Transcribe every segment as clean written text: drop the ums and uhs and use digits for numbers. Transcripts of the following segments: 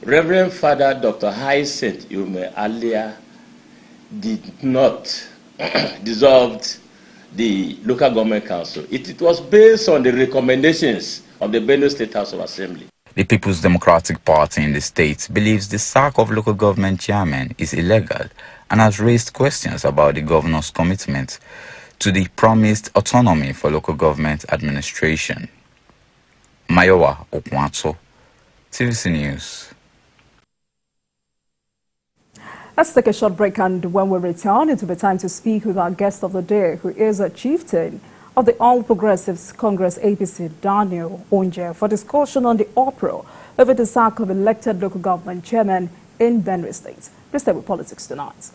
Reverend Father Dr. Hyacinth Yobe Alia did not dissolve the local government council. It was based on the recommendations of the Benue State House of Assembly. The People's Democratic Party in the state believes the sack of local government chairmen is illegal and has raised questions about the governor's commitment to the promised autonomy for local government administration. Mayowa Okwanto, TVC News. Let's take a short break, and when we return, it will be time to speak with our guest of the day, who is a chieftain of the All Progressives Congress APC, Daniel Onje, for discussion on the uproar over the sack of elected local government chairman in Benue State. Please stay with Politics Tonight.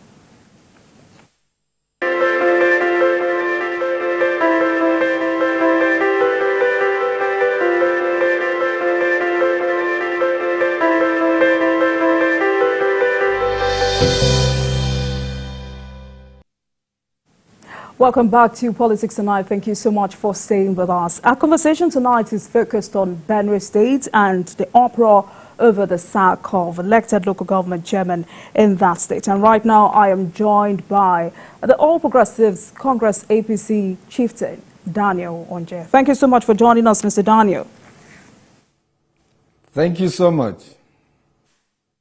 Welcome back to Politics Tonight. Thank you so much for staying with us. Our conversation tonight is focused on Benue State and the uproar over the sack of elected local government chairman in that state. And right now I am joined by the All Progressives Congress APC chieftain, Daniel Onje. Thank you so much for joining us, Mr. Daniel. Thank you so much.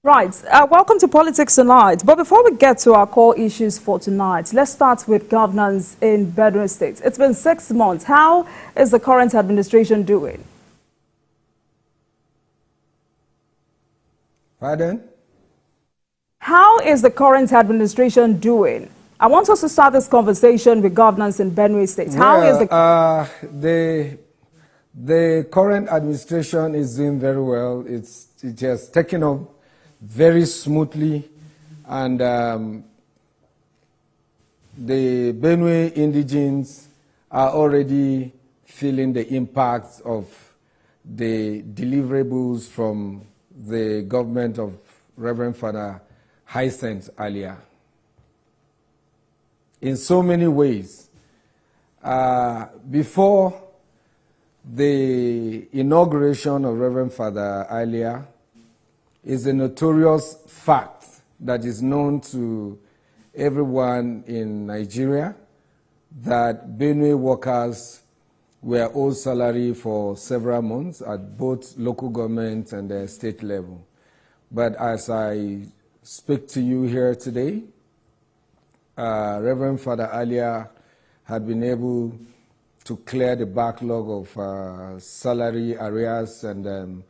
Right. Welcome to Politics Tonight. But before we get to our core issues for tonight, let's start with governance in Benue State. It's been 6 months. How is the current administration doing? Pardon? How is the current administration doing? I want us to start this conversation with governance in Benue State. How is the current administration is doing very well. It has taken up very smoothly, and the Benue indigents are already feeling the impact of the deliverables from the government of Reverend Father Hyacinth Alia. In so many ways. Before the inauguration of Reverend Father Alia, is a notorious fact that is known to everyone in Nigeria that Benue workers were owed salary for several months at both local government and the state level. But as I speak to you here today, Reverend Father Alia had been able to clear the backlog of salary arrears, and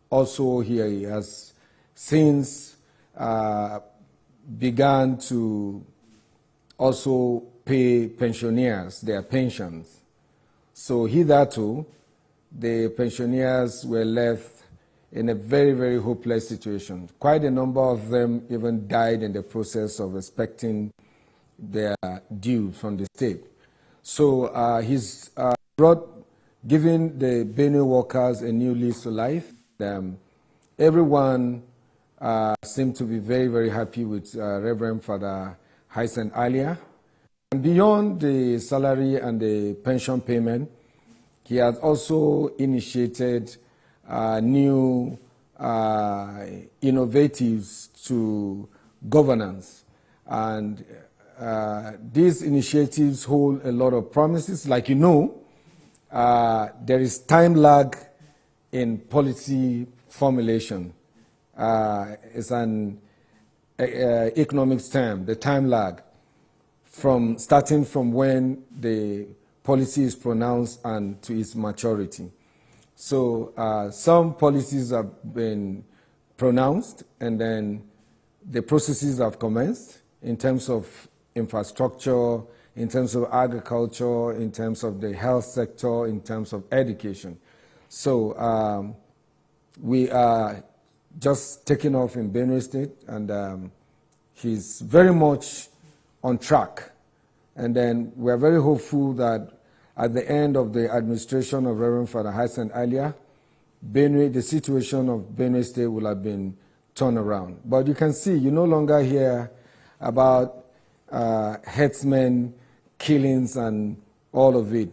also he has since began to also pay pensioners their pensions. So hitherto, the pensioners were left in a very, very hopeless situation. Quite a number of them even died in the process of expecting their due from the state. So he's giving the Benue workers a new lease to life. Everyone seemed to be very, very happy with Reverend Father Hyacinth Alia. And beyond the salary and the pension payment, he has also initiated new innovatives to governance. And these initiatives hold a lot of promises. Like you know, there is time lag in policy formulation. It's an economics term, the time lag, starting from when the policy is pronounced and to its maturity. So some policies have been pronounced, and then the processes have commenced in terms of infrastructure, in terms of agriculture, in terms of the health sector, in terms of education. So we are just taking off in Benue State, and he's very much on track. And then we're very hopeful that at the end of the administration of Reverend Father Hyacinth Alia, the situation of Benue State will have been turned around. But you can see, you no longer hear about herdsmen, killings, and all of it.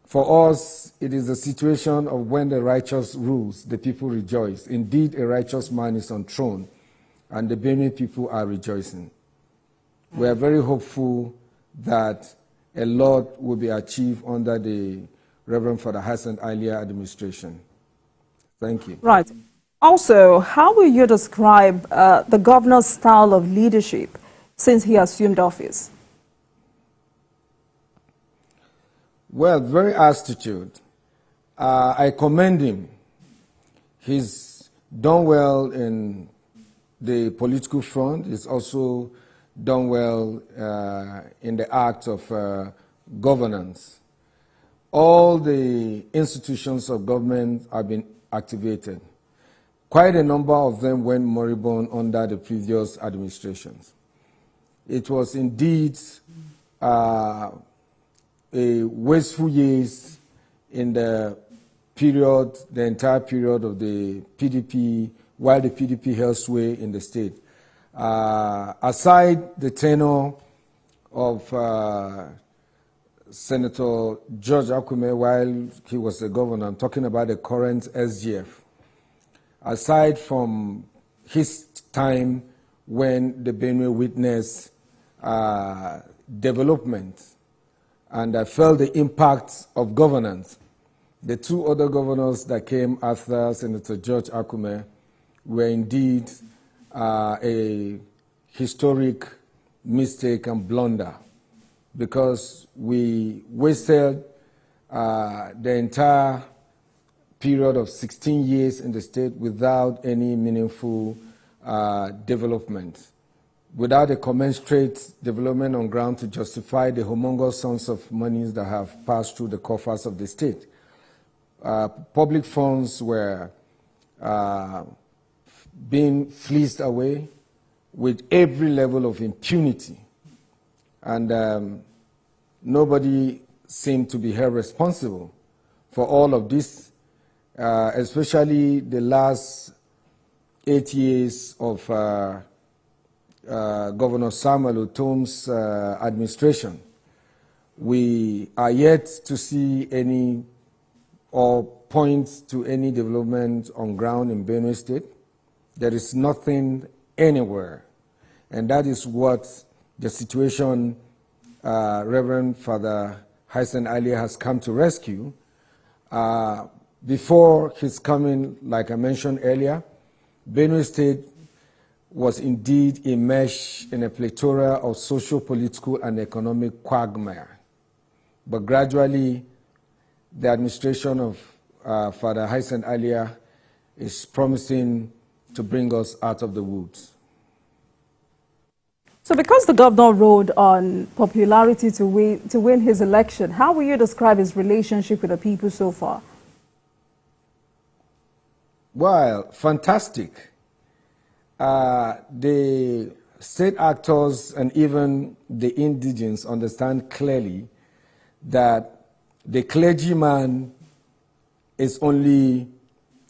For us, it is a situation of when the righteous rules, the people rejoice. Indeed, a righteous man is on throne, and the Benue people are rejoicing. We are very hopeful that a lot will be achieved under the Reverend Father Hassan Alia administration. Thank you. Right. Also, how will you describe the governor's style of leadership since he assumed office? Well, very astute. I commend him. He's done well in the political front. He's also done well in the act of governance. All the institutions of government have been activated. Quite a number of them went moribund under the previous administrations. It was indeed a wasteful years in the period, the entire period of the PDP, while the PDP held sway in the state. Aside the tenure of Senator George Akume while he was the governor, I'm talking about the current SGF. Aside from his time when the Benue witnessed development and I felt the impact of governance, the two other governors that came after Senator George Akume were indeed a historic mistake and blunder, because we wasted the entire period of 16 years in the state without any meaningful development, without a commensurate development on ground to justify the humongous sums of monies that have passed through the coffers of the state. Public funds were being fleeced away with every level of impunity, and nobody seemed to be held responsible for all of this, especially the last 8 years of Governor Samuel Otom's administration. We are yet to see any or point to any development on ground in Benue State. There is nothing anywhere, and that is what the situation Reverend Father Hassan Alia has come to rescue. Before his coming, like I mentioned earlier, Benue State was indeed immersed in a plethora of social, political, and economic quagmire. But gradually, the administration of Father Hassan Alia is promising to bring us out of the woods. So because the governor rode on popularity to win his election, how will you describe his relationship with the people so far? Well, fantastic. The state actors and even the indigents understand clearly that the clergyman is only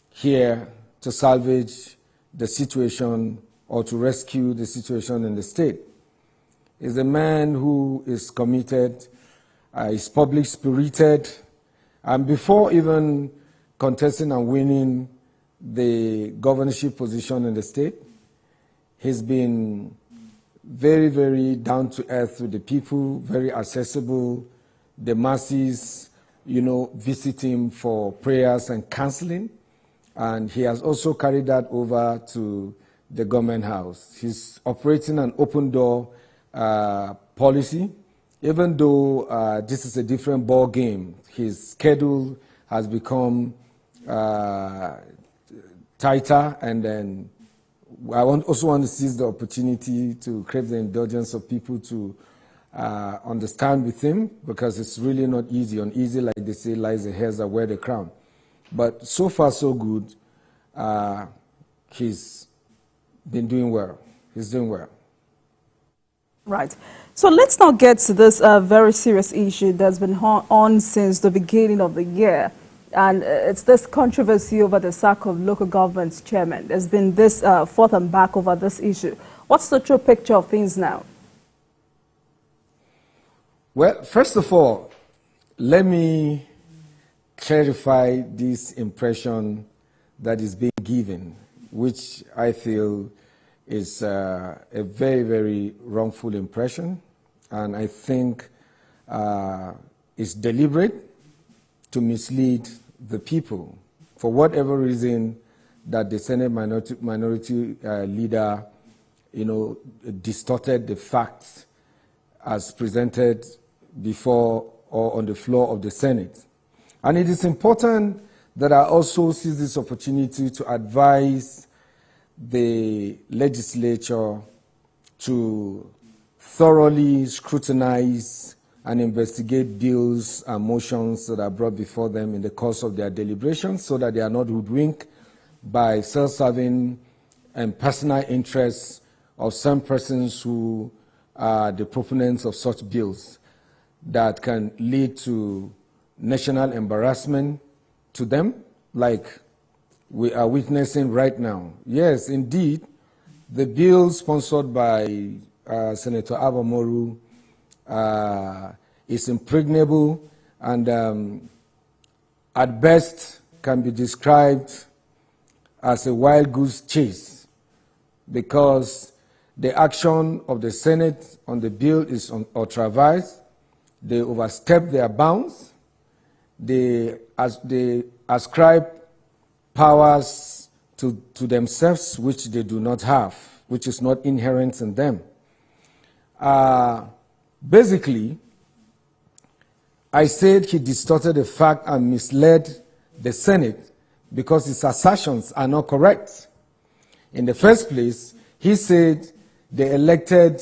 here to salvage the situation or to rescue the situation in the state. He's a man who is committed, is public-spirited, and before even contesting and winning the governorship position in the state, he's been very, very down-to-earth with the people, very accessible. The masses, visit him for prayers and counseling, and he has also carried that over to the government house. He's operating an open-door policy, even though this is a different ball game. His schedule has become tighter, and then I also want to seize the opportunity to crave the indulgence of people to understand with him, because it's really not easy. Uneasy, like they say, lies the hairs that wear the crown. But so far, so good. He's been doing well. He's doing well. Right. So let's now get to this very serious issue that's been on since the beginning of the year. And it's this controversy over the sack of local government's chairman. There's been this forth and back over this issue. What's the true picture of things now? Well, first of all, let me clarify this impression that is being given, which I feel is a very, very wrongful impression, and I think is deliberate to mislead the people for whatever reason that the Senate minority leader, distorted the facts as presented before or on the floor of the Senate. And it is important that I also seize this opportunity to advise the legislature to thoroughly scrutinize and investigate bills and motions that are brought before them in the course of their deliberations so that they are not hoodwinked by self-serving and personal interests of some persons who are the proponents of such bills that can lead to national embarrassment to them, like we are witnessing right now. Yes, indeed, the bill sponsored by Senator Abamoru is impregnable and at best can be described as a wild goose chase, because the action of the Senate on the bill is ultra-vires. They overstep their bounds. They ascribe powers to themselves which they do not have, which is not inherent in them. Basically, I said he distorted the fact and misled the Senate because his assertions are not correct. In the first place, he said the elected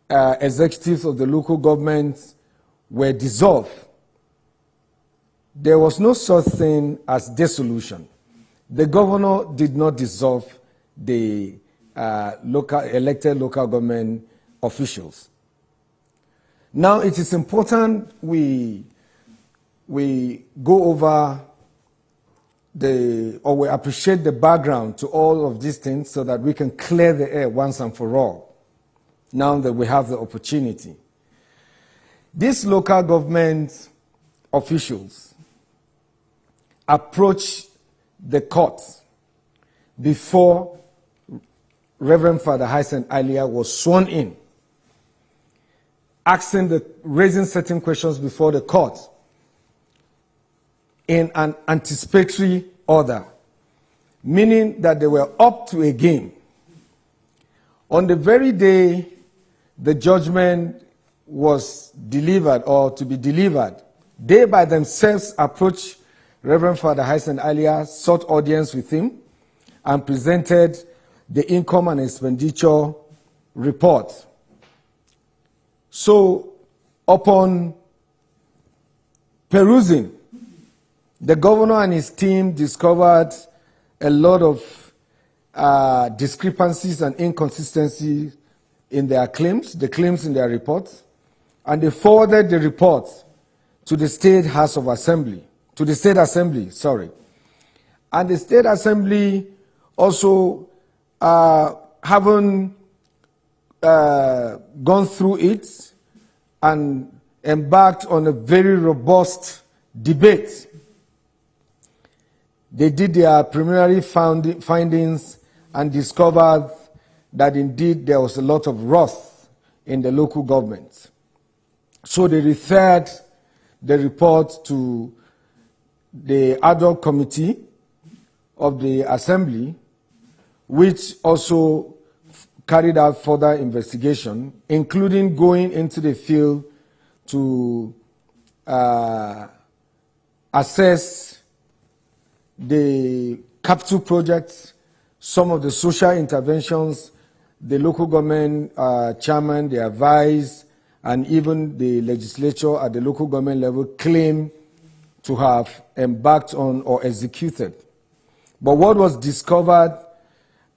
executives of the local governments were dissolved. There was no such thing as dissolution. The governor did not dissolve the elected local government officials. Now, it is important we go over we appreciate the background to all of these things so that we can clear the air once and for all, now that we have the opportunity. These local government officials approached the court before Reverend Father Hyacinth Alia was sworn in, raising certain questions before the court in an anticipatory order, meaning that they were up to a game. On the very day the judgment was delivered or to be delivered, they by themselves approached Reverend Father Hyacinth Alia, sought audience with him, and presented the income and expenditure report. So, upon perusing, the governor and his team discovered a lot of discrepancies and inconsistencies in their claims, the claims in their reports, and they forwarded the report to the State House of Assembly, to the State Assembly, sorry. And the State Assembly also haven't gone through it and embarked on a very robust debate. They did their preliminary findings and discovered that indeed there was a lot of wrath in the local government. So they referred the report to the ad hoc committee of the assembly, which also carried out further investigation, including going into the field to assess the capital projects, some of the social interventions, the local government chairman, the advice, and even the legislature at the local government level claim to have embarked on or executed. But what was discovered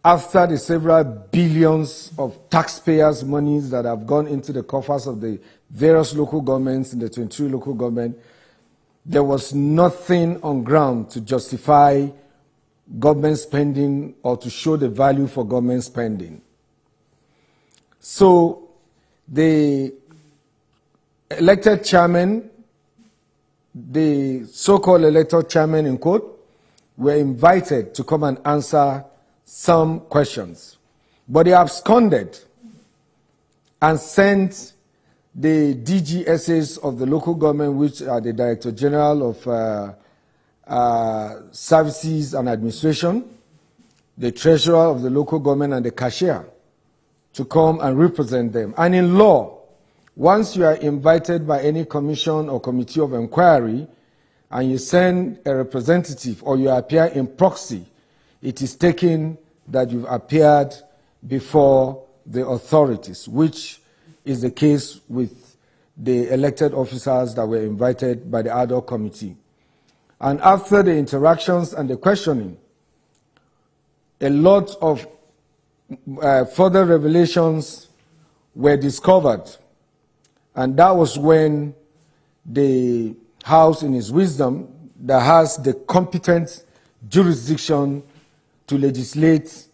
after the several billions of taxpayers' monies that have gone into the coffers of the various local governments in the 23 local government, there was nothing on ground to justify government spending or to show the value for government spending. So the elected chairman the so-called elected chairman in quote, were invited to come and answer some questions. But they absconded and sent the DGSAs of the local government, which are the Director General of Services and Administration, the Treasurer of the local government, and the cashier to come and represent them. And in law, once you are invited by any commission or committee of inquiry and you send a representative or you appear in proxy, it is taken that you've appeared before the authorities, which is the case with the elected officers that were invited by the ad hoc committee. And after the interactions and the questioning, a lot of further revelations were discovered. And that was when the House, in its wisdom, that has the competent jurisdiction to legislate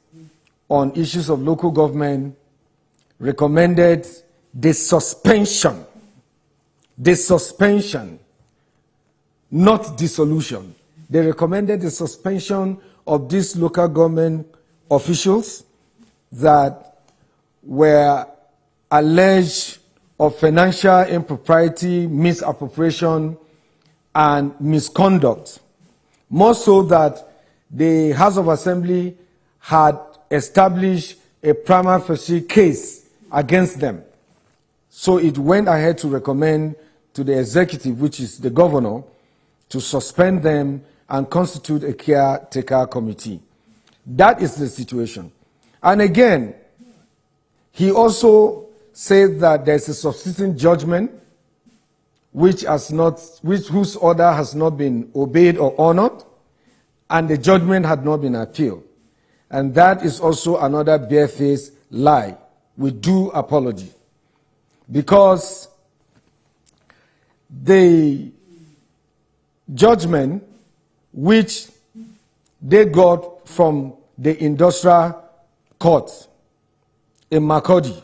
on issues of local government, recommended the suspension, not dissolution. They recommended the suspension of these local government officials that were alleged of financial impropriety, misappropriation, and misconduct. More so that the House of Assembly had established a prima facie case against them. So it went ahead to recommend to the executive, which is the governor, to suspend them and constitute a caretaker committee. That is the situation. And again, he also said that there's a subsisting judgment whose order has not been obeyed or honored, and the judgment had not been appealed. And that is also another barefaced lie, with due apology. Because the judgment which they got from the industrial court in Makurdi,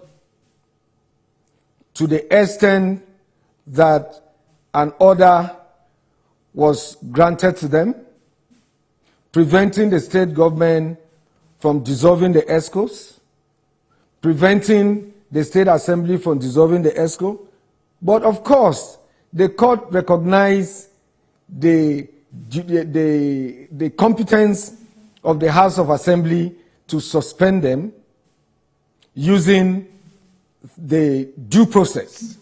to the extent that an order was granted to them, preventing the state government from dissolving the ESCOs, preventing the state assembly from dissolving the ESCO. But of course, the court recognized the competence of the House of Assembly to suspend them using the due process.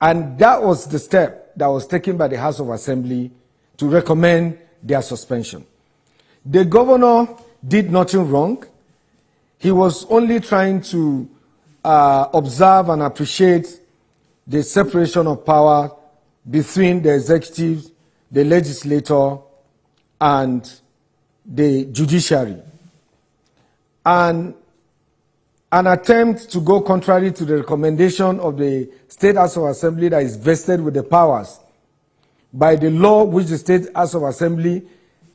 And that was the step that was taken by the House of Assembly to recommend their suspension. The governor did nothing wrong. He was only trying to observe and appreciate the separation of power between the executive, the legislator, and the judiciary. And an attempt to go contrary to the recommendation of the State House of Assembly that is vested with the powers by the law which the State House of Assembly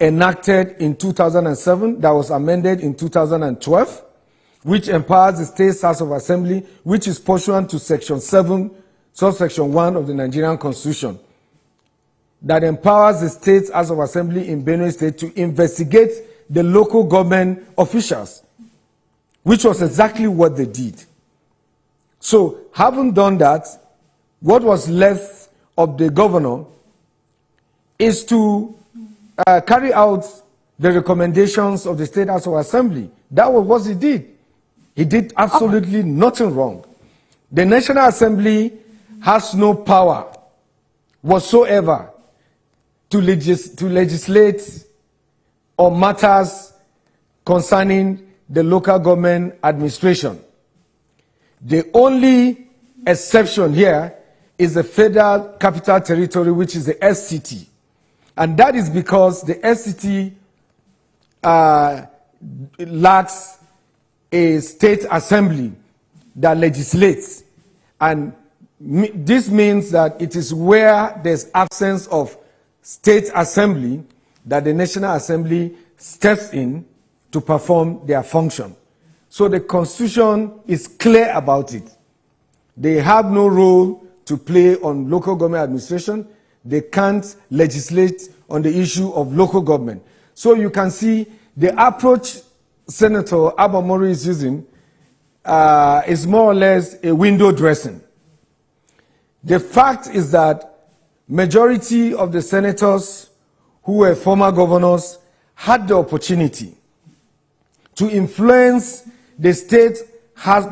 enacted in 2007, that was amended in 2012, which empowers the State House of Assembly, which is pursuant to Section 7, subsection 1 of the Nigerian Constitution, that empowers the State House of Assembly in Benue State to investigate the local government officials, which was exactly what they did. So, having done that, what was left of the governor is to carry out the recommendations of the State House of Assembly. That was what he did. He did absolutely nothing wrong. The National Assembly has no power whatsoever to legislate on matters concerning the local government administration. The only exception here is the Federal Capital Territory, which is the FCT. And that is because the FCT lacks a state assembly that legislates. And this means that it is where there's absence of state assembly that the National Assembly steps in to perform their function. So the Constitution is clear about it. They have no role to play on local government administration. they can't legislate on the issue of local government. So you can see the approach Senator Abamoro is using is more or less a window dressing. The fact is that majority of the senators who were former governors had the opportunity to influence the state,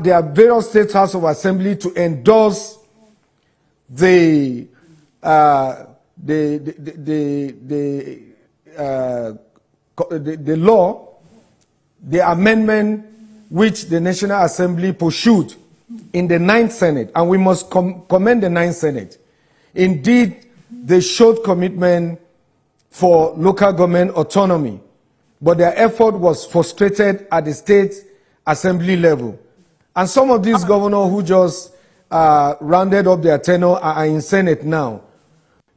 their various state House of Assembly to endorse the law, the amendment which the National Assembly pursued in the 9th Senate, and we must commend the 9th Senate. Indeed, they showed commitment for local government autonomy, but their effort was frustrated at the state assembly level. And some of these governors who just rounded up their tenure are in Senate now,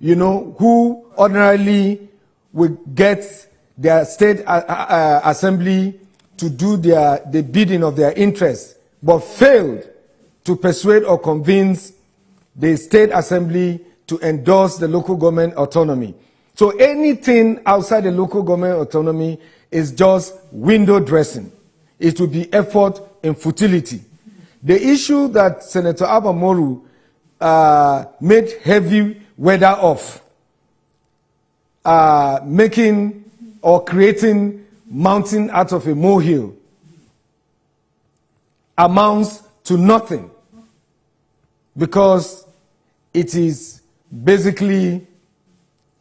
who ordinarily would get their state assembly to do the bidding of their interests, but failed to persuade or convince the state assembly to endorse the local government autonomy. So anything outside the local government autonomy is just window dressing. It will be effort in futility. The issue that Senator Abamoro made heavy weather of, making or creating mountain out of a molehill, amounts to nothing, because it is basically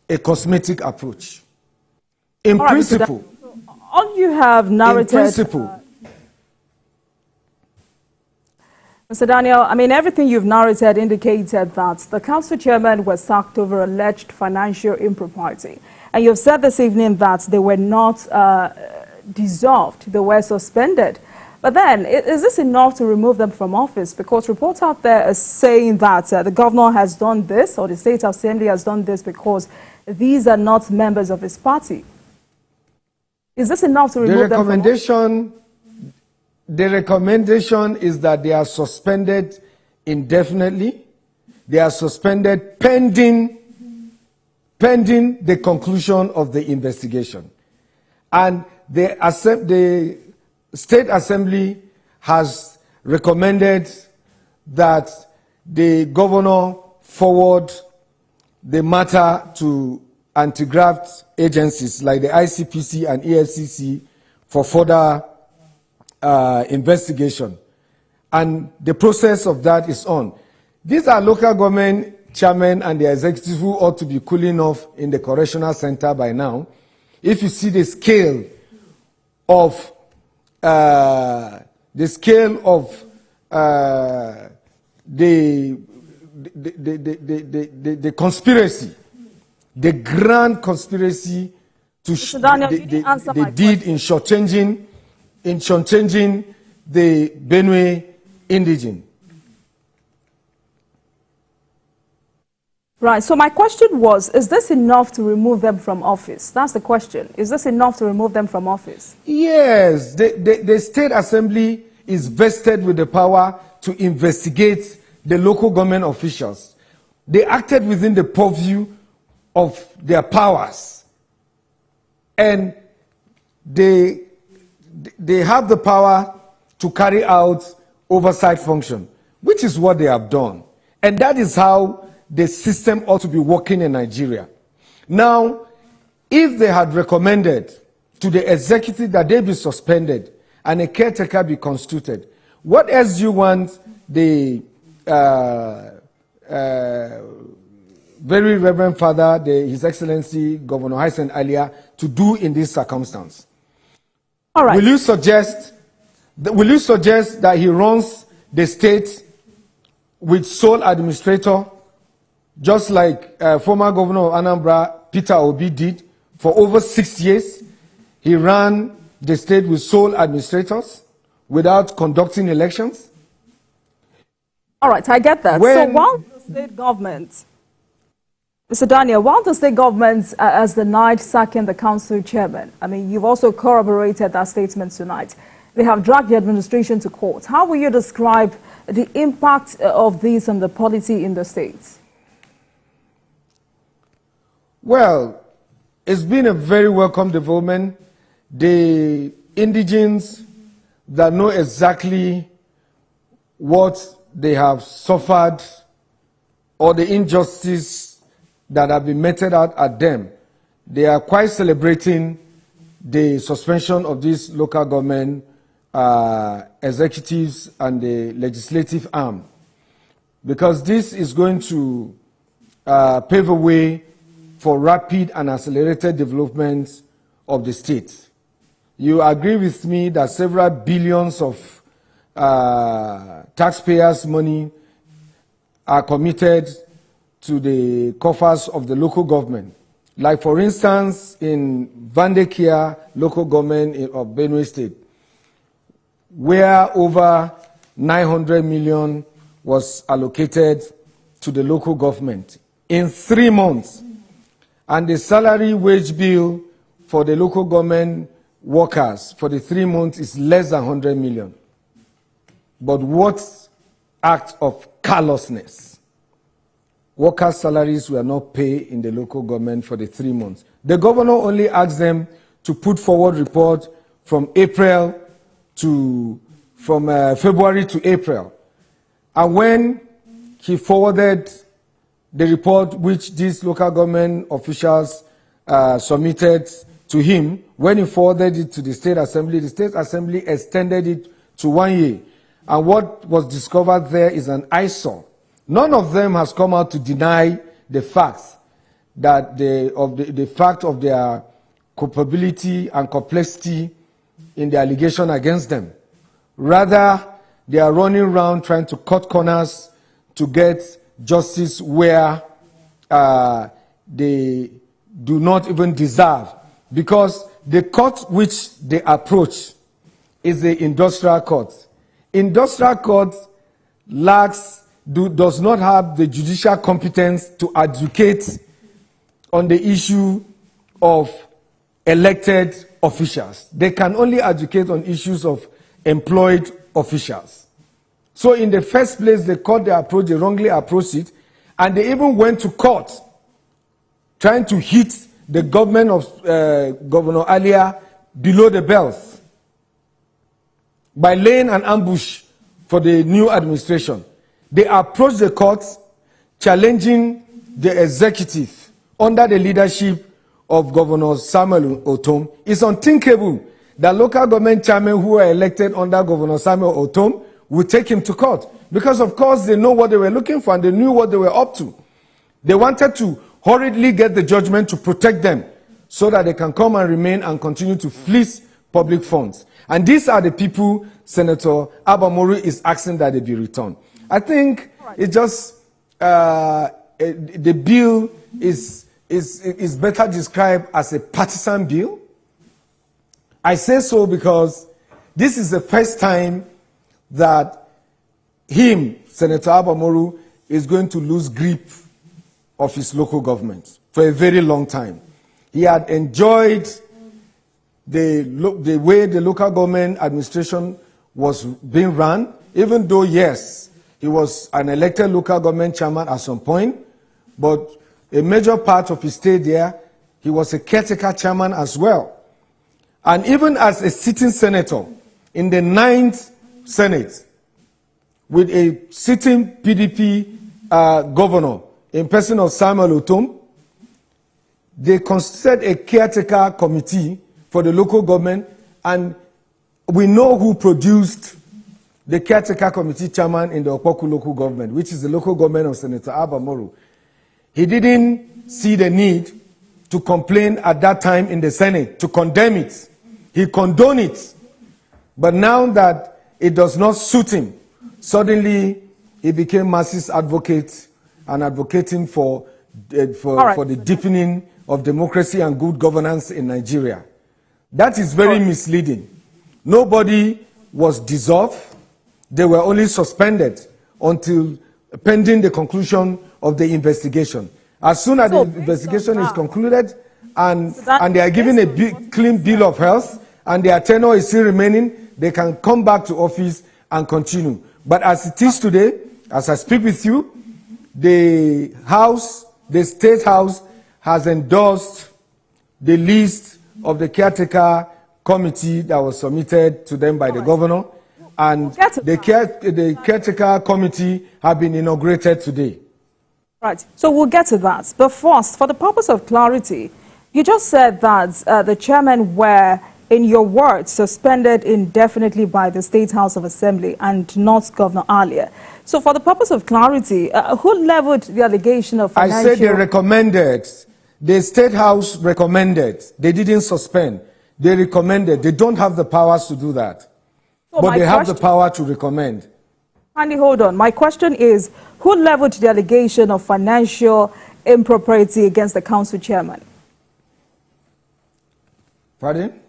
a cosmetic approach. In principle, all you have narrated, in principle, Mr. Daniel, I mean, everything you've narrated indicated that the council chairman was sacked over alleged financial impropriety. And you've said this evening that they were not dissolved, they were suspended. But then, is this enough to remove them from office? Because reports out there are saying that the governor has done this, or the state assembly has done this because these are not members of his party. Is this enough to remove them from office? The recommendation is that they are suspended indefinitely. They are suspended pending the conclusion of the investigation. And the State Assembly has recommended that the governor forward the matter to anti-graft agencies like the ICPC and EFCC for further investigation. And the process of that is on. These are local government chairmen and the executive who ought to be cooling off in the correctional center by now. If you see the scale of the conspiracy, the grand conspiracy to Daniel, they did in shortchanging the Benue indigene. Right, so my question was, is this enough to remove them from office? That's the question. Is this enough to remove them from office? Yes, the State Assembly is vested with the power to investigate the local government officials. They acted within the purview of their powers. And they have the power to carry out oversight function, which is what they have done. And that is how the system ought to be working in Nigeria. Now, if they had recommended to the executive that they be suspended and a caretaker be constituted, what else do you want the very Reverend Father, His Excellency Governor Hyacinth Alia, to do in this circumstance? All right. Will you suggest that he runs the state with sole administrator, just like former Governor of Anambra, Peter Obi, did for over 6 years? He ran the state with sole administrators without conducting elections. All right, I get that. So while the state government, Mr. Daniel, while the state government has denied sacking the council chairman, I mean, you've also corroborated that statement tonight. They have dragged the administration to court. How will you describe the impact of this on the polity in the states? Well, it's been a very welcome development. The indigents that know exactly what they have suffered or the injustice that have been meted out at them, they are quite celebrating the suspension of these local government executives and the legislative arm, because this is going to pave a way for rapid and accelerated development of the state. You agree with me that several billions of taxpayers' money are committed to the coffers of the local government. Like, for instance, in Vandekia local government of Benue State, where over 900 million was allocated to the local government in 3 months. And the salary wage bill for the local government workers for the 3 months is less than 100 million. But what act of callousness? Workers' salaries were not paid in the local government for the 3 months. The governor only asked them to put forward report from February to April. And when he forwarded the report which these local government officials submitted to him, when he forwarded it to the State Assembly extended it to 1 year. And what was discovered there is an eyesore. None of them has come out to deny the facts that the fact of their culpability and complexity in the allegation against them. Rather, they are running around trying to cut corners to get justice where they do not even deserve, because the court which they approach is the industrial court. Industrial court does not have the judicial competence to advocate on the issue of elected officials. They can only advocate on issues of employed officials. So in the first place, the court they wrongly approached it, and they even went to court trying to hit the government of Governor Alia below the belt by laying an ambush for the new administration. They approached the courts challenging the executive under the leadership of Governor Samuel Otom. It's unthinkable that local government chairmen who were elected under Governor Samuel Otom would take him to court, because of course they know what they were looking for and they knew what they were up to. They wanted to hurriedly get the judgment to protect them so that they can come and remain and continue to fleece public funds. And these are the people Senator Abamoru is asking that they be returned. I think it's just the bill is better described as a partisan bill. I say so because this is the first time that Senator Abamoru, is going to lose grip of his local government for a very long time. He had enjoyed the way the local government administration was being run, even though, yes, he was an elected local government chairman at some point, but a major part of his stay there, he was a caretaker chairman as well. And even as a sitting senator in the 9th Senate, with a sitting PDP governor in person of Samuel Otom, they constituted a caretaker committee for the local government, and we know who produced the caretaker committee chairman in the Opoku local government, which is the local government of Senator Abamoru. He didn't see the need to complain at that time in the Senate, to condemn it. He condoned it. But now that it does not suit him, suddenly he became masses advocate and advocating for the deepening of democracy and good governance in Nigeria. That is very misleading. Nobody was dissolved. They were only suspended until pending the conclusion of the investigation. As soon as the investigation is concluded and they are given a clean bill of health and their tenure is still remaining, they can come back to office and continue. But as it is today, as I speak with you, the House, the State House, has endorsed the list of the caretaker committee that was submitted to them by the governor, and the caretaker committee have been inaugurated today. Right, so we'll get to that. But first, for the purpose of clarity, you just said that the chairmen were, in your words, suspended indefinitely by the State House of Assembly and not Governor Alia. So for the purpose of clarity, who leveled the allegation of financial... I said they recommended. The State House recommended. They didn't suspend. They recommended. They don't have the powers to do that. So but they have the power to recommend. Andy, hold on. My question is, who leveled the allegation of financial impropriety against the council chairman? Pardon?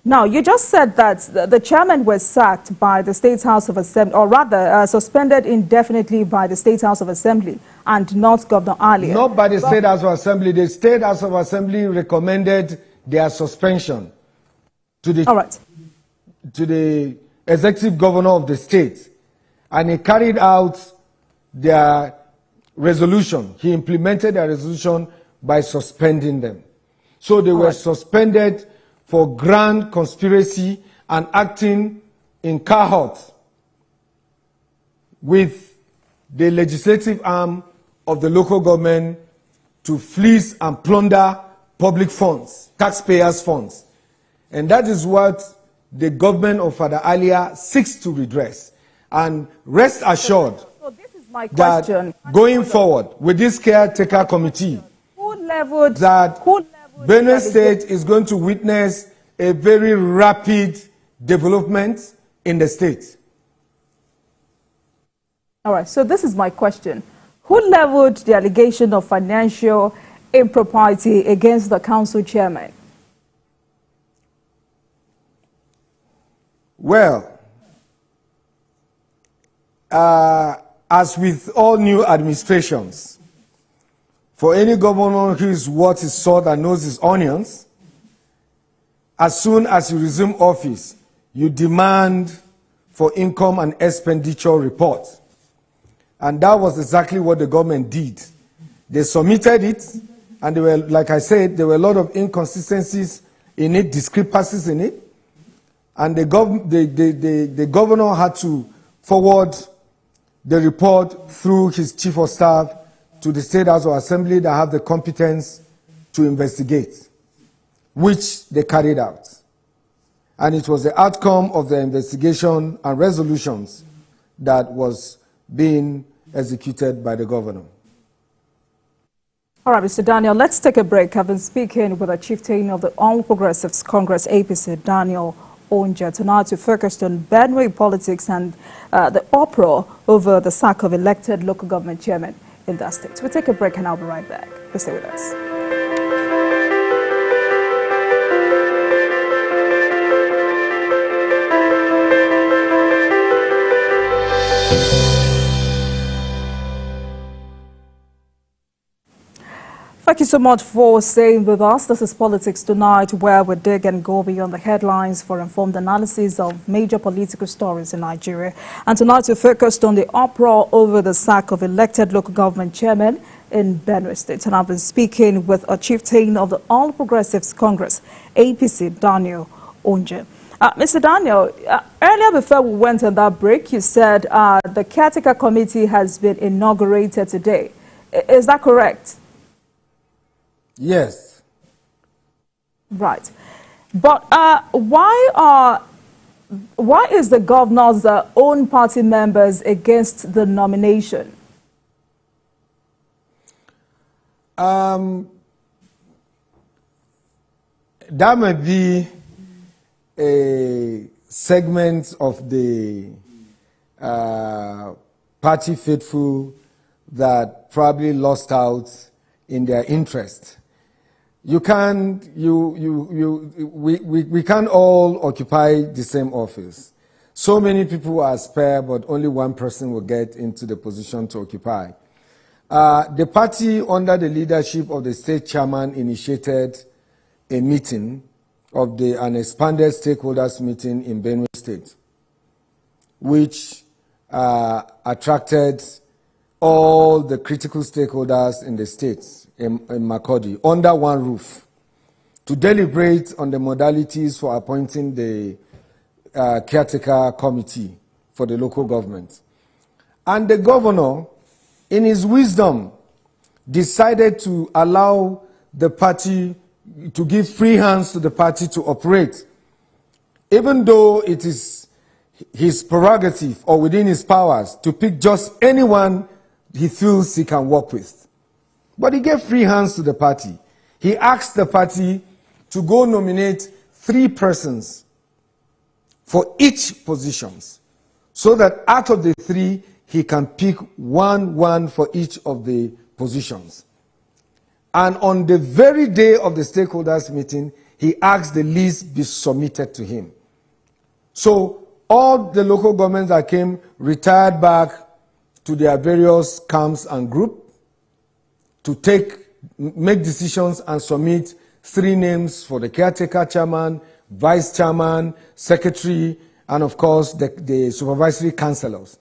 Now, you just said that the chairman was sacked by the State House of Assembly, or rather suspended indefinitely by the State House of Assembly and not Governor Alia. Not by the State House of Assembly. The State House of Assembly recommended their suspension to the executive governor of the state, and he carried out their resolution. He implemented their resolution by suspending them. So they were suspended for grand conspiracy and acting in cohort with the legislative arm of the local government to fleece and plunder public funds, taxpayers' funds. And that is what the government of Father Alia seeks to redress. And rest assured this is my question. That going forward with this caretaker committee, Benue State is going to witness a very rapid development in the state. All right, so this is my question. Who leveled the allegation of financial impropriety against the council chairman? Well, as with all new administrations, for any governor who is worth his salt and knows his onions, as soon as you resume office, you demand for income and expenditure reports. And that was exactly what the government did. They submitted it, and there were, like I said, there were a lot of inconsistencies in it, discrepancies in it. And the governor had to forward the report through his chief of staff to the State House of Assembly that have the competence to investigate, which they carried out. And it was the outcome of the investigation and resolutions that was being executed by the governor. All right, Mr. Daniel, let's take a break. I've been speaking with a chieftain of the All Progressives Congress, APC, Daniel Onje, tonight to focus on Benue politics and the uproar over the sack of elected local government chairman in that state. We'll take a break and I'll be right back. Please stay with us. Thank you so much for staying with us. This is Politics Tonight, where we dig and go beyond the headlines for informed analysis of major political stories in Nigeria. And tonight we focused on the uproar over the sack of elected local government chairman in Benue State. And I've been speaking with a chieftain of the All Progressives Congress, APC, Daniel Onje. Mr. Daniel, earlier before we went on that break, you said the Caretaker Committee has been inaugurated today. Is that correct? Yes. Right. But why is the governor's own party members against the nomination? That may be a segment of the party faithful that probably lost out in their interest. We can't all occupy the same office. So many people are spare, but only one person will get into the position to occupy. The party, under the leadership of the state chairman, initiated a meeting of an expanded stakeholders meeting in Benue State, which attracted all the critical stakeholders in the states, in Makurdi, under one roof to deliberate on the modalities for appointing the caretaker committee for the local government. And the governor, in his wisdom, decided to allow the party, to give free hands to the party to operate, even though it is his prerogative or within his powers to pick just anyone he feels he can work with. But he gave free hands to the party. He asked the party to go nominate 3 persons for each positions, so that out of the 3, he can pick one for each of the positions. And on the very day of the stakeholders meeting, he asked the lease be submitted to him. So all the local governments that came retired back to their various camps and groups to make decisions and submit 3 names for the caretaker chairman, vice chairman, secretary, and of course the supervisory councillors.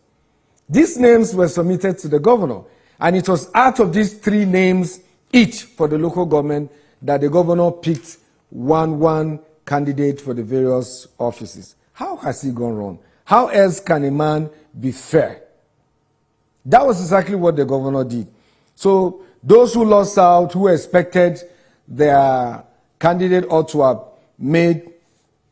These names were submitted to the governor, and it was out of these 3 names each for the local government that the governor picked one candidate for the various offices. How has he gone wrong? How else can a man be fair? That was exactly what the governor did. So those who lost out, who expected their candidate ought to have made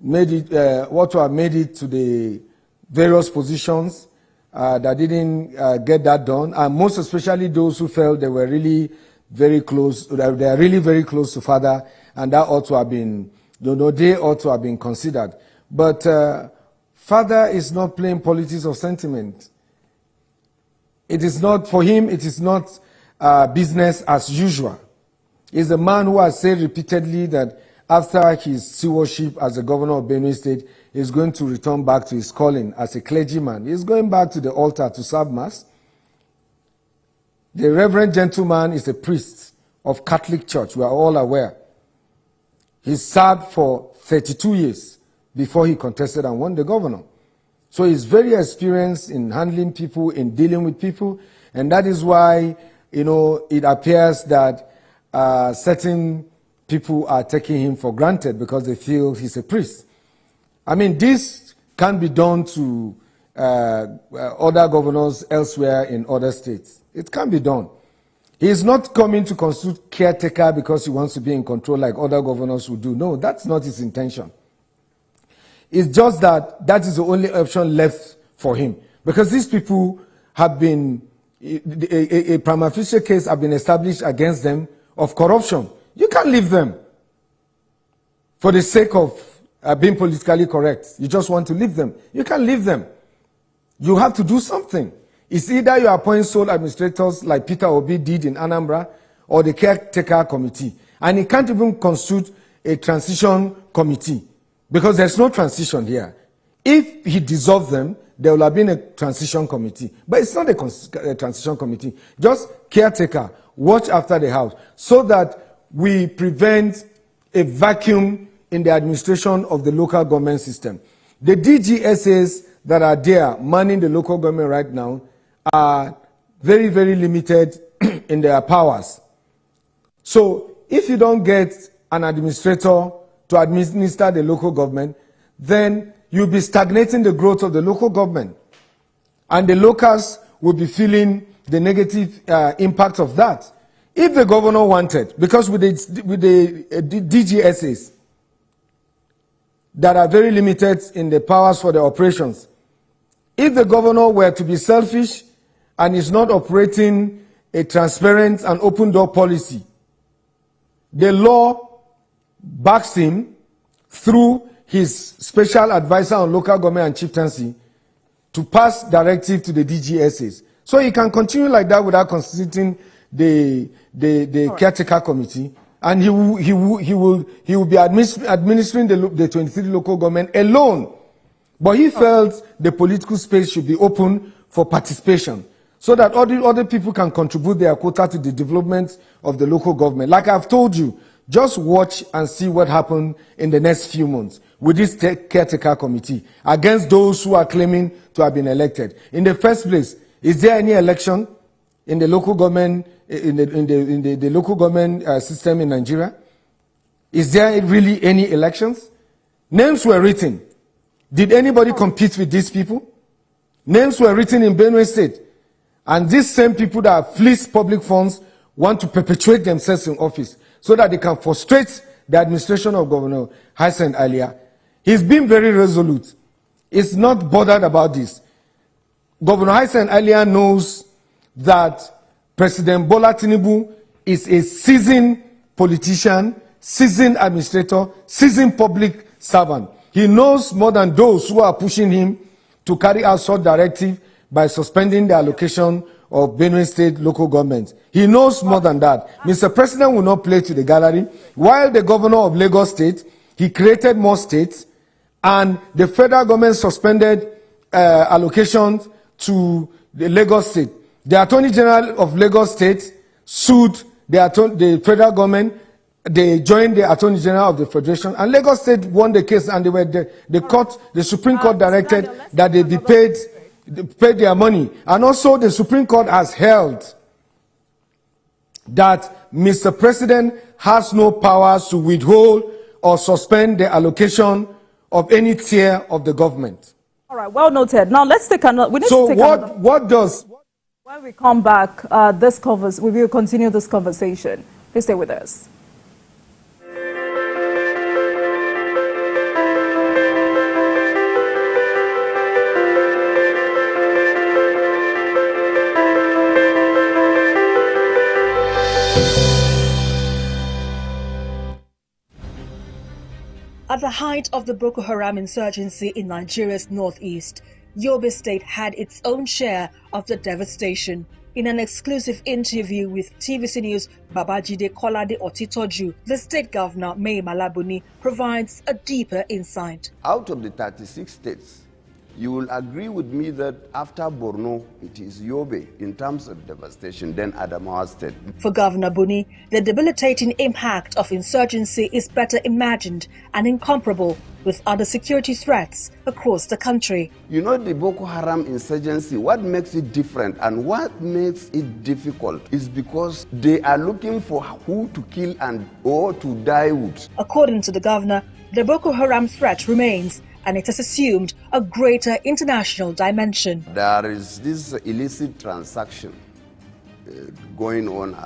it to the various positions, that didn't get that done, and most especially those who felt they were really very close, they are really very close to father, and that ought to have been, they ought to have been considered. But father is not playing politics of sentiment. It is not, for him, it is not business as usual. He's a man who has said repeatedly that after his stewardship as the governor of Benue State, he's going to return back to his calling as a clergyman. He's going back to the altar to serve mass. The reverend gentleman is a priest of Catholic Church. We are all aware. He served for 32 years before he contested and won the governor. So he's very experienced in handling people, in dealing with people, and that is why, it appears that certain people are taking him for granted because they feel he's a priest. I mean, this can be done to other governors elsewhere in other states. It can be done. He is not coming to constitute caretaker because he wants to be in control like other governors would do. No, that's not his intention. It's just that that is the only option left for him. Because these people have been, a prima facie case have been established against them of corruption. You can't leave them for the sake of being politically correct. You just want to leave them. You can't leave them. You have to do something. It's either you appoint sole administrators like Peter Obi did in Anambra, or the caretaker committee. And he can't even constitute a transition committee because there's no transition here. If he dissolved them, there will have been a transition committee. But it's not a transition committee. Just caretaker, watch after the house, so that we prevent a vacuum in the administration of the local government system. The DGSAs that are there manning the local government right now are very, very limited in their powers. So if you don't get an administrator to administer the local government, then you'll be stagnating the growth of the local government. And the locals will be feeling the negative impact of that. If the governor wanted, because with the DGSAs that are very limited in the powers for the operations, if the governor were to be selfish and is not operating a transparent and open door policy, the law backs him through his special advisor on local government and chieftaincy to pass directive to the DGSAs. So he can continue like that without constituting the caretaker committee, and he will be administering the 23 local government alone. But he felt the political space should be open for participation, so that other people can contribute their quota to the development of the local government. Like I've told you, just watch and see what happens in the next few months with this caretaker committee against those who are claiming to have been elected. In the first place, is there any election? in the local government, the local government system in Nigeria? Is there really any elections? Names were written. Did anybody compete with these people? Names were written in Benue State. And these same people that fleece public funds want to perpetuate themselves in office so that they can frustrate the administration of Governor Hassan Alia. He's been very resolute. He's not bothered about this. Governor Hassan Alia knows that President Bola Tinubu is a seasoned politician, seasoned administrator, seasoned public servant. He knows more than those who are pushing him to carry out such directive by suspending the allocation of Benue State local government. He knows more than that. Mr. President will not play to the gallery. While the governor of Lagos State, he created more states, and the federal government suspended allocations to the Lagos State. The Attorney General of Lagos State sued the federal government. They joined the Attorney General of the Federation, and Lagos State won the case, and the Supreme Court directed that they be paid their money. And also the Supreme Court has held that Mr. President has no powers to withhold or suspend the allocation of any tier of the government. All right, well noted. Now let's take another. When we come back, we will continue this conversation. Please stay with us. At the height of the Boko Haram insurgency in Nigeria's northeast, Yobe State had its own share of the devastation. In an exclusive interview with TVC News' Babajide Kolade Otitoju, the state governor, Mai Malabuni, provides a deeper insight. Out of the 36 states, you will agree with me that after Borno, it is Yobe in terms of devastation, then Adamawa State. For Governor Buni, the debilitating impact of insurgency is better imagined and incomparable with other security threats across the country. You know, the Boko Haram insurgency, what makes it different and what makes it difficult is because they are looking for who to kill or to die with. According to the governor, the Boko Haram threat remains, and it has assumed a greater international dimension. There is this illicit transaction going on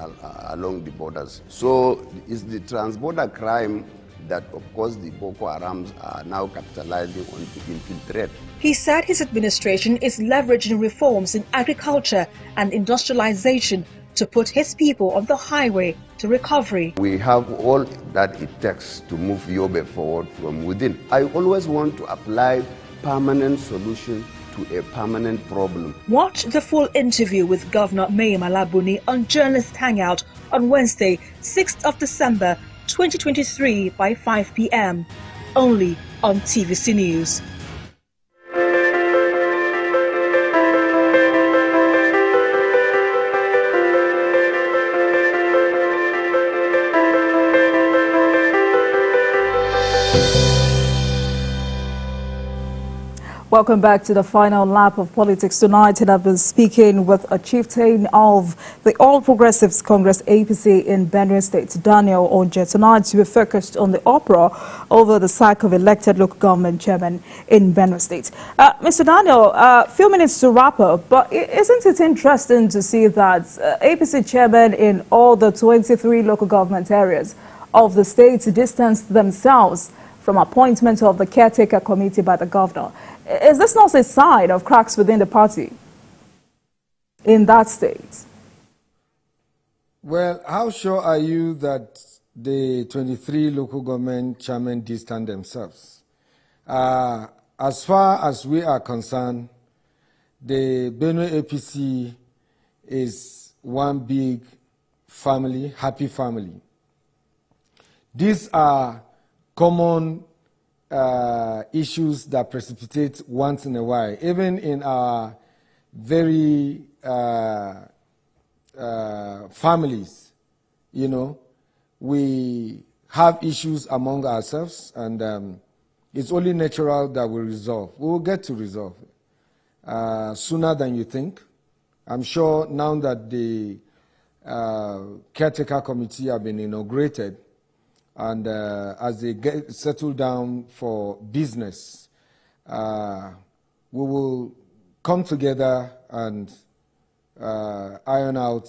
along the borders. So it's the transborder crime that, of course, the Boko Harams are now capitalizing on to infiltrate. He said his administration is leveraging reforms in agriculture and industrialization to put his people on the highway to recovery. We have all that it takes to move Yobe forward from within. I always want to apply permanent solution to a permanent problem. Watch the full interview with Governor Mai Malabuni on Journalist Hangout on Wednesday, 6th of December 2023 by 5 p.m. only on TVC News. Welcome back to the final lap of politics tonight, and I've been speaking with a chieftain of the All Progressives Congress APC in Benue State, Daniel Onje. Tonight we're focused on the uproar over the sack of elected local government chairman in Benue State. Mr. Daniel, a few minutes to wrap up, but isn't it interesting to see that APC chairman in all the 23 local government areas of the state distanced themselves from appointment of the Caretaker committee by the governor? Is this not a sign of cracks within the party in that state? Well, how sure are you that the 23 local government chairmen distant themselves? As far as we are concerned, the Benue APC is one big family, happy family. These are common issues that precipitate once in a while. Even in our very families, you know, we have issues among ourselves, and it's only natural that we resolve. We will get to resolve sooner than you think, I'm sure now that the caretaker committee have been inaugurated, and as they get settled down for business, we will come together and iron out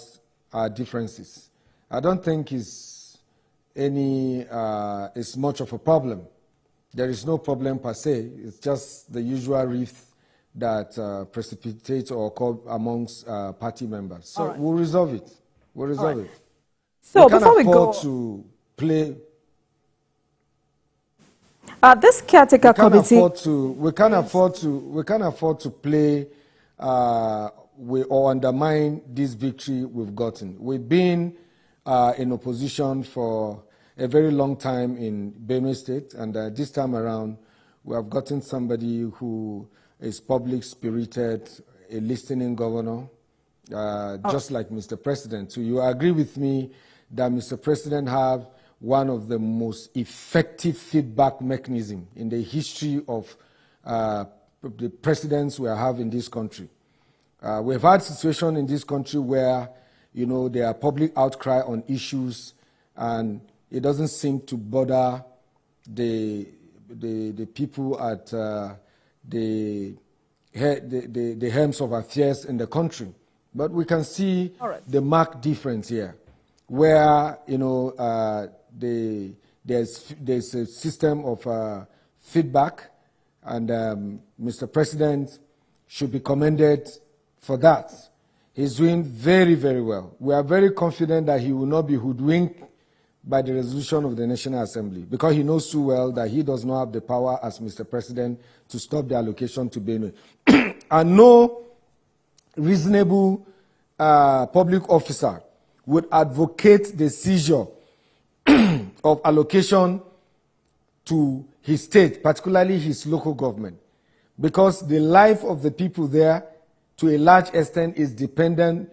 our differences. I don't think it's much of a problem. There is no problem per se. It's just the usual rift that precipitates or occurs amongst party members. So we'll resolve it. We'll resolve it. So we can't before we afford go to play. This caretaker committee, we can't afford to play or undermine this victory we've gotten. We've been in opposition for a very long time in Benue State, and this time around, we have gotten somebody who is public-spirited, a listening governor, just like Mr. President. So you agree with me that Mr. President have one of the most effective feedback mechanisms in the history of the presidents we have in this country. We've had situations in this country where, there are public outcry on issues, and it doesn't seem to bother the people at the helms of affairs in the country. But we can see the marked difference here, where there's a system of feedback, and Mr. President should be commended for that. He's doing very, very well. We are very confident that he will not be hoodwinked by the resolution of the National Assembly, because he knows too well that he does not have the power as Mr. President to stop the allocation to Benue. And no reasonable public officer would advocate the seizure of allocation to his state, particularly his local government, because the life of the people there, to a large extent, is dependent,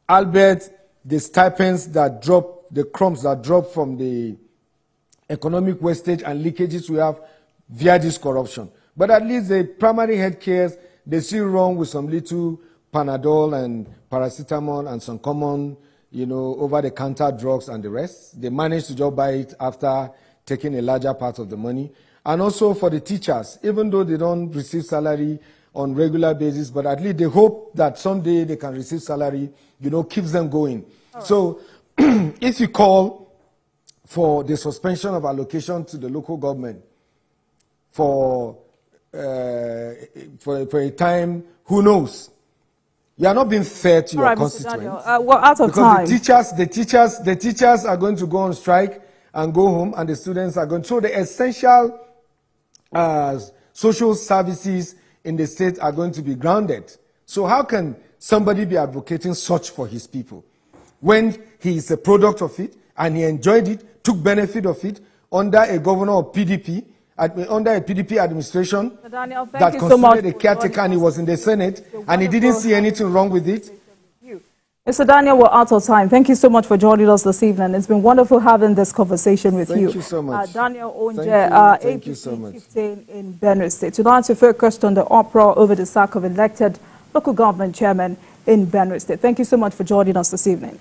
albeit the stipends that drop, the crumbs that drop from the economic wastage and leakages we have via this corruption. But at least the primary health cares, they still run with some little Panadol and paracetamol and some common, over-the-counter drugs and the rest. They manage to just buy it after taking a larger part of the money. And also for the teachers, even though they don't receive salary on regular basis, but at least they hope that someday they can receive salary, keeps them going. So if you call for the suspension of allocation to the local government for a time, who knows? You are not being fair to your constituents. We're out of time. Because the teachers are going to go on strike and go home, and the students are going. So the essential social services in the state are going to be grounded. So how can somebody be advocating such for his people when he is a product of it and he enjoyed it, took benefit of it under a governor of PDP, under a PDP administration Daniel, that considered a caretaker, and he was in the Senate and he didn't see anything wrong with it? Mr. Daniel, we're out of time. Thank you so much for joining us this evening. It's been wonderful having this conversation with you. Thank you so much. Daniel Onje, Thank you so much. 15 in Benue State. Tonight we focused on the uproar over the sack of elected local government chairman in Benue State. Thank you so much for joining us this evening.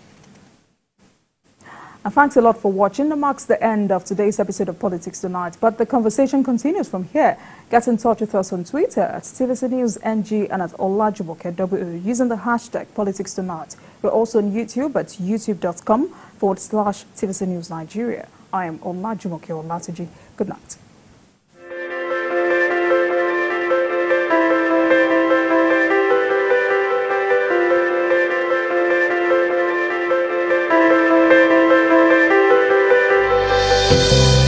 And thanks a lot for watching. That marks the end of today's episode of Politics Tonight. But the conversation continues from here. Get in touch with us on Twitter at TVC News NG and at Olajumoke W using the hashtag Politics Tonight. We're also on YouTube at youtube.com/TVC News Nigeria. I am Olajumoke Olatuji. Good night. Thank you.